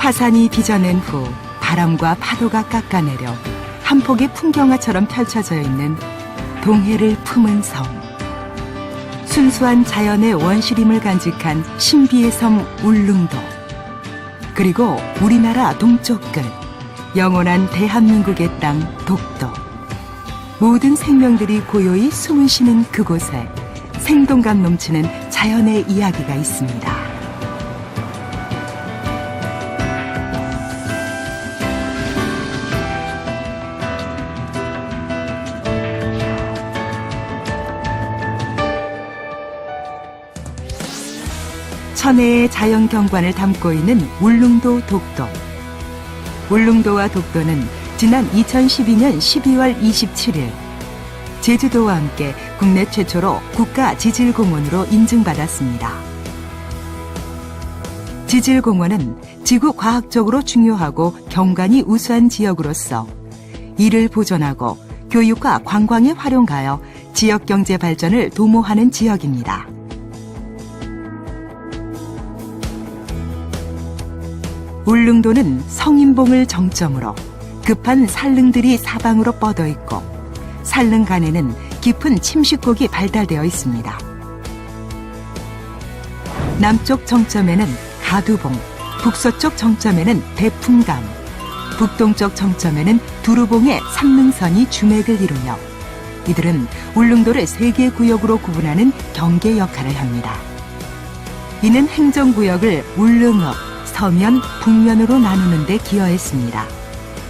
화산이 빚어낸 후 바람과 파도가 깎아내려 한 폭의 풍경화처럼 펼쳐져 있는 동해를 품은 섬. 순수한 자연의 원시림을 간직한 신비의 섬 울릉도. 그리고 우리나라 동쪽 끝, 영원한 대한민국의 땅 독도. 모든 생명들이 고요히 숨을 쉬는 그곳에 생동감 넘치는 자연의 이야기가 있습니다. 천혜의 자연 경관을 담고 있는 울릉도 독도. 울릉도와 독도는 지난 2012년 12월 27일 제주도와 함께 국내 최초로 국가지질공원으로 인증받았습니다. 지질공원은 지구 과학적으로 중요하고 경관이 우수한 지역으로서 이를 보존하고 교육과 관광에 활용하여 지역 경제 발전을 도모하는 지역입니다. 울릉도는 성인봉을 정점으로 급한 산릉들이 사방으로 뻗어 있고 산릉 간에는 깊은 침식곡이 발달되어 있습니다. 남쪽 정점에는 가두봉, 북서쪽 정점에는 대풍강, 북동쪽 정점에는 두루봉의 삼릉선이 주맥을 이루며 이들은 울릉도를 세 개 구역으로 구분하는 경계 역할을 합니다. 이는 행정구역을 울릉읍, 서면, 북면으로 나누는 데 기여했습니다.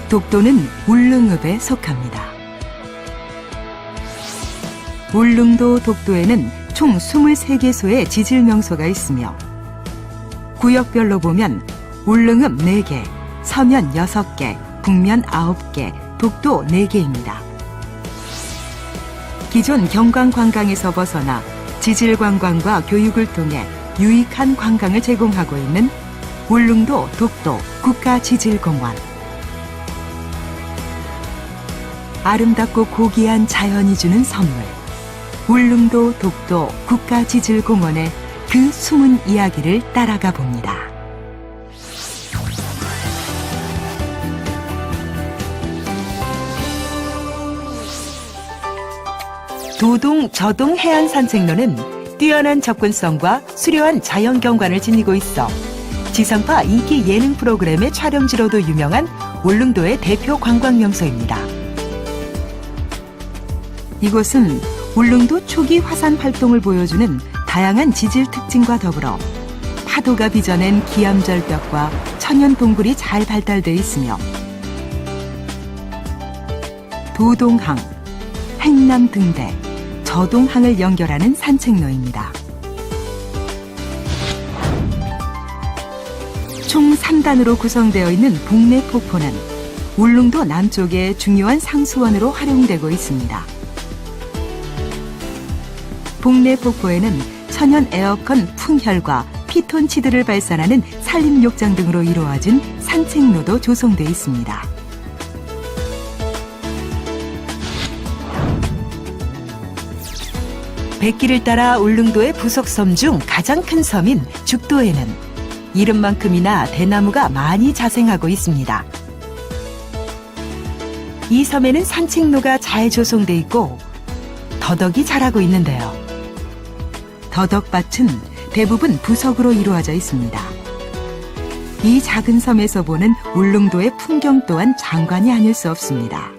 독도는 울릉읍에 속합니다. 울릉도 독도에는 총 23개소의 지질명소가 있으며 구역별로 보면 울릉읍 4개, 서면 6개, 북면 9개, 독도 4개입니다. 기존 경관관광에서 벗어나 지질관광과 교육을 통해 유익한 관광을 제공하고 있는 울릉도 독도 국가지질공원. 아름답고 고귀한 자연이 주는 선물, 울릉도 독도 국가지질공원의 그 숨은 이야기를 따라가 봅니다. 도동 저동 해안산책로는 뛰어난 접근성과 수려한 자연경관을 지니고 있어 지상파 인기 예능 프로그램의 촬영지로도 유명한 울릉도의 대표 관광명소입니다. 이곳은 울릉도 초기 화산 활동을 보여주는 다양한 지질 특징과 더불어 파도가 빚어낸 기암절벽과 천연 동굴이 잘 발달되어 있으며 도동항, 행남등대, 저동항을 연결하는 산책로입니다. 총 3단으로 구성되어 있는 북내폭포는 울릉도 남쪽의 중요한 상수원으로 활용되고 있습니다. 북내폭포에는 천연 에어컨 풍혈과 피톤치드를 발산하는 산림욕장 등으로 이루어진 산책로도 조성되어 있습니다. 백길을 따라 울릉도의 부속섬 중 가장 큰 섬인 죽도에는 이름만큼이나 대나무가 많이 자생하고 있습니다. 이 섬에는 산책로가 잘 조성돼 있고 더덕이 자라고 있는데요. 더덕밭은 대부분 부석으로 이루어져 있습니다. 이 작은 섬에서 보는 울릉도의 풍경 또한 장관이 아닐 수 없습니다.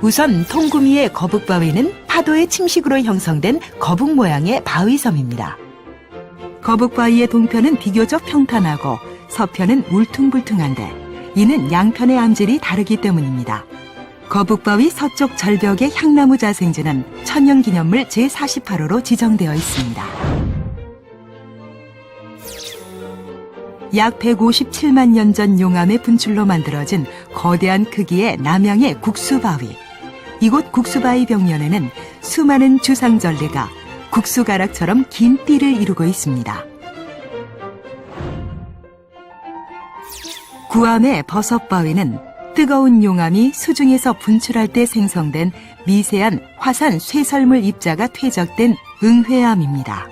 우선 통구미의 거북바위는 파도의 침식으로 형성된 거북 모양의 바위섬입니다. 거북바위의 동편은 비교적 평탄하고 서편은 울퉁불퉁한데 이는 양편의 암질이 다르기 때문입니다. 거북바위 서쪽 절벽의 향나무 자생지는 천연기념물 제48호로 지정되어 있습니다. 약 157만 년 전 용암의 분출로 만들어진 거대한 크기의 남양의 국수바위. 이곳 국수바위 벽면에는 수많은 주상절리가 국수가락처럼 긴 띠를 이루고 있습니다. 구암의 버섯바위는 뜨거운 용암이 수중에서 분출할 때 생성된 미세한 화산 쇠설물 입자가 퇴적된 응회암입니다.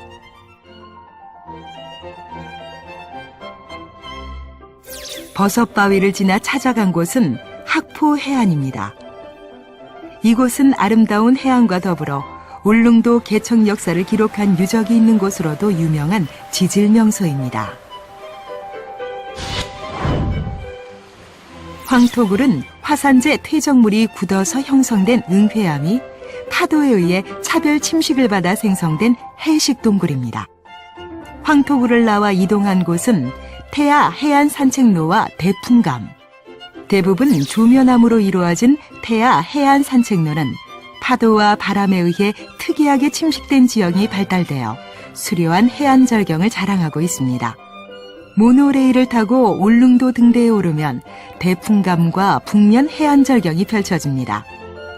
버섯바위를 지나 찾아간 곳은 학포해안입니다. 이곳은 아름다운 해안과 더불어 울릉도 개척 역사를 기록한 유적이 있는 곳으로도 유명한 지질명소입니다. 황토굴은 화산재 퇴적물이 굳어서 형성된 응회암이 파도에 의해 차별 침식을 받아 생성된 해식 동굴입니다. 황토굴을 나와 이동한 곳은 태아 해안 산책로와 대풍감. 대부분 조면암으로 이루어진 태아 해안 산책로는 파도와 바람에 의해 특이하게 침식된 지형이 발달되어 수려한 해안 절경을 자랑하고 있습니다. 모노레일을 타고 울릉도 등대에 오르면 대풍감과 북면 해안 절경이 펼쳐집니다.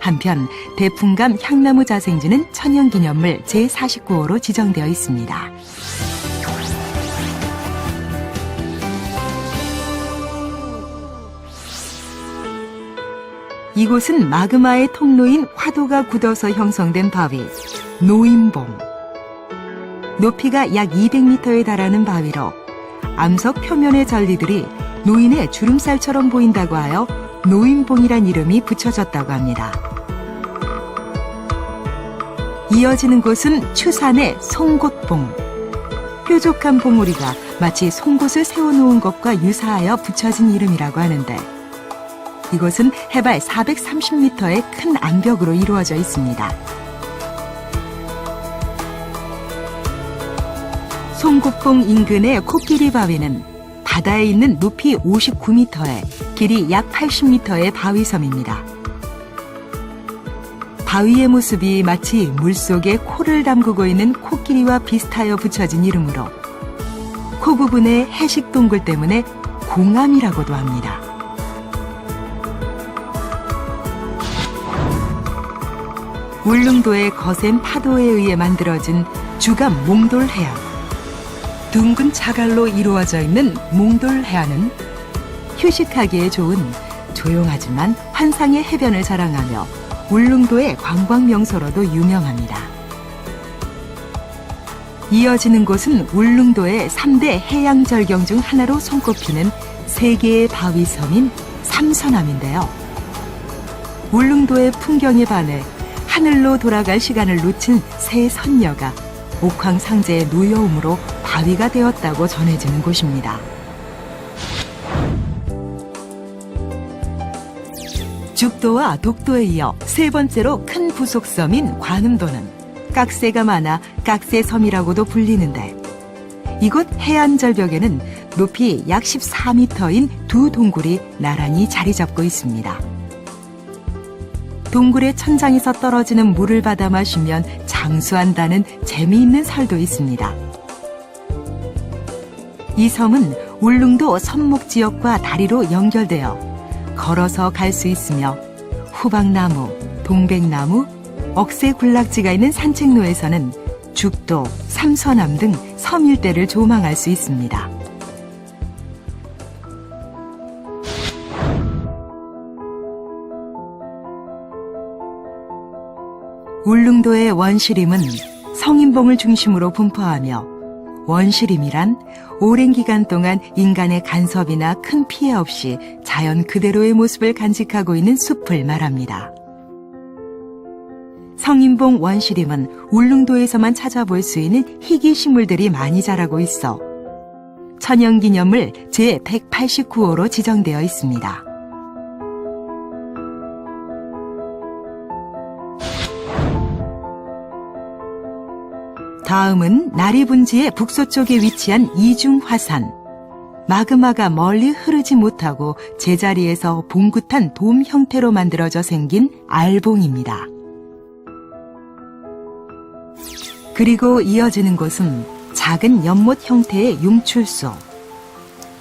한편 대풍감 향나무 자생지는 천연기념물 제49호로 지정되어 있습니다. 이곳은 마그마의 통로인 화도가 굳어서 형성된 바위, 노인봉. 높이가 약 200m에 달하는 바위로 암석 표면의 전리들이 노인의 주름살처럼 보인다고 하여 노인봉이란 이름이 붙여졌다고 합니다. 이어지는 곳은 추산의 송곳봉. 뾰족한 봉우리가 마치 송곳을 세워놓은 것과 유사하여 붙여진 이름이라고 하는데 이곳은 해발 430m의 큰 암벽으로 이루어져 있습니다. 송곳봉 인근의 코끼리 바위는 바다에 있는 높이 59m에 길이 약 80m의 바위섬입니다. 바위의 모습이 마치 물속에 코를 담그고 있는 코끼리와 비슷하여 붙여진 이름으로 코 부분의 해식 동굴 때문에 공암이라고도 합니다. 울릉도의 거센 파도에 의해 만들어진 주감 몽돌해안. 둥근 자갈로 이루어져 있는 몽돌해안은 휴식하기에 좋은 조용하지만 환상의 해변을 자랑하며 울릉도의 관광 명소로도 유명합니다. 이어지는 곳은 울릉도의 3대 해양 절경 중 하나로 손꼽히는 세 개의 바위섬인 삼선암인데요. 울릉도의 풍경에 반해 하늘로 돌아갈 시간을 놓친 새 선녀가 옥황상제의 노여움으로 바위가 되었다고 전해지는 곳입니다. 죽도와 독도에 이어 세 번째로 큰 부속섬인 관음도는 깍새가 많아 깍새섬이라고도 불리는데 이곳 해안 절벽에는 높이 약 14m인 두 동굴이 나란히 자리 잡고 있습니다. 동굴의 천장에서 떨어지는 물을 받아 마시면 장수한다는 재미있는 설도 있습니다. 이 섬은 울릉도 선목 지역과 다리로 연결되어 걸어서 갈 수 있으며 후박나무, 동백나무, 억새군락지가 있는 산책로에서는 죽도, 삼선암 등 섬 일대를 조망할 수 있습니다. 울릉도의 원시림은 성인봉을 중심으로 분포하며 원시림이란 오랜 기간 동안 인간의 간섭이나 큰 피해 없이 자연 그대로의 모습을 간직하고 있는 숲을 말합니다. 성인봉 원시림은 울릉도에서만 찾아볼 수 있는 희귀 식물들이 많이 자라고 있어 천연기념물 제189호로 지정되어 있습니다. 다음은 나리분지의 북서쪽에 위치한 이중화산. 마그마가 멀리 흐르지 못하고 제자리에서 봉긋한 돔 형태로 만들어져 생긴 알봉입니다. 그리고 이어지는 곳은 작은 연못 형태의 용출소.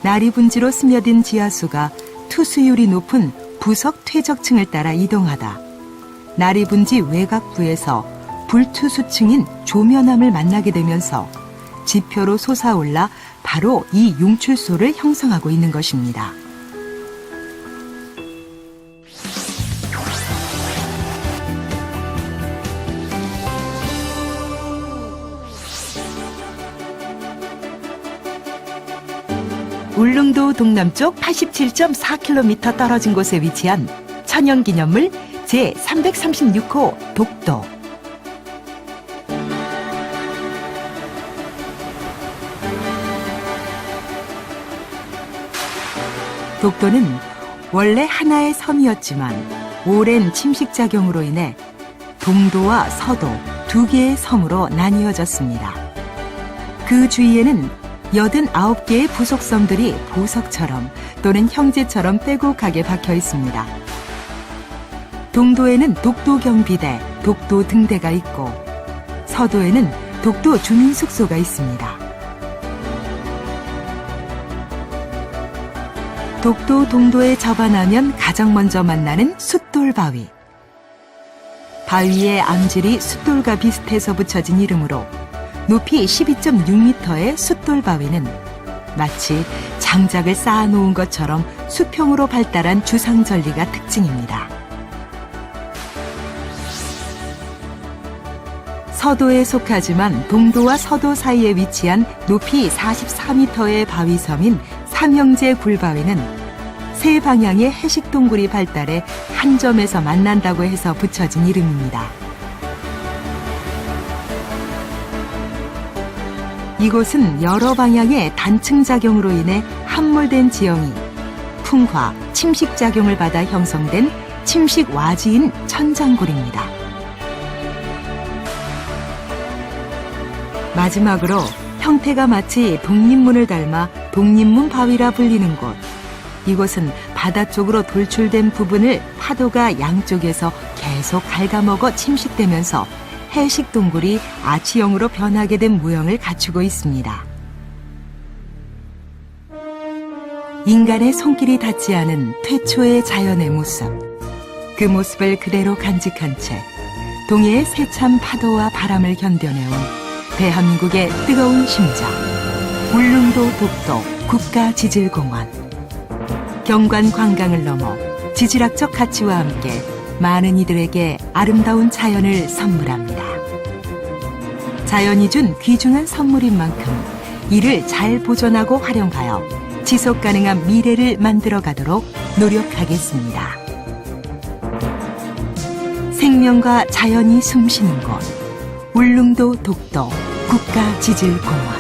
나리분지로 스며든 지하수가 투수율이 높은 부석 퇴적층을 따라 이동하다 나리분지 외곽부에서 불투수층인 조면암을 만나게 되면서 지표로 솟아올라 바로 이 용출소를 형성하고 있는 것입니다. 울릉도 동남쪽 87.4km 떨어진 곳에 위치한 천연기념물 제336호 독도. 독도는 원래 하나의 섬이었지만 오랜 침식작용으로 인해 동도와 서도 두 개의 섬으로 나뉘어졌습니다. 그 주위에는 89개의 부속섬들이 보석처럼 또는 형제처럼 빼곡하게 박혀 있습니다. 동도에는 독도경비대, 독도등대가 있고 서도에는 독도 주민숙소가 있습니다. 독도 동도에 접안하면 가장 먼저 만나는 숫돌바위. 바위의 암질이 숫돌과 비슷해서 붙여진 이름으로 높이 12.6m의 숫돌바위는 마치 장작을 쌓아놓은 것처럼 수평으로 발달한 주상절리가 특징입니다. 서도에 속하지만 동도와 서도 사이에 위치한 높이 44m의 바위섬인 삼형제 굴바위는 세 방향의 해식동굴이 발달해 한 점에서 만난다고 해서 붙여진 이름입니다. 이곳은 여러 방향의 단층작용으로 인해 함몰된 지형이 풍화, 침식작용을 받아 형성된 침식와지인 천장굴입니다. 마지막으로 형태가 마치 독립문을 닮아 독립문 바위라 불리는 곳. 이곳은 바다 쪽으로 돌출된 부분을 파도가 양쪽에서 계속 갉아먹어 침식되면서 해식동굴이 아치형으로 변하게 된 모형을 갖추고 있습니다. 인간의 손길이 닿지 않은 태초의 자연의 모습. 그 모습을 그대로 간직한 채 동해의 세찬 파도와 바람을 견뎌내온 대한민국의 뜨거운 심장. 울릉도 독도 국가지질공원. 경관 관광을 넘어 지질학적 가치와 함께 많은 이들에게 아름다운 자연을 선물합니다. 자연이 준 귀중한 선물인 만큼 이를 잘 보존하고 활용하여 지속 가능한 미래를 만들어 가도록 노력하겠습니다. 생명과 자연이 숨쉬는 곳, 울릉도 독도 국가지질공원.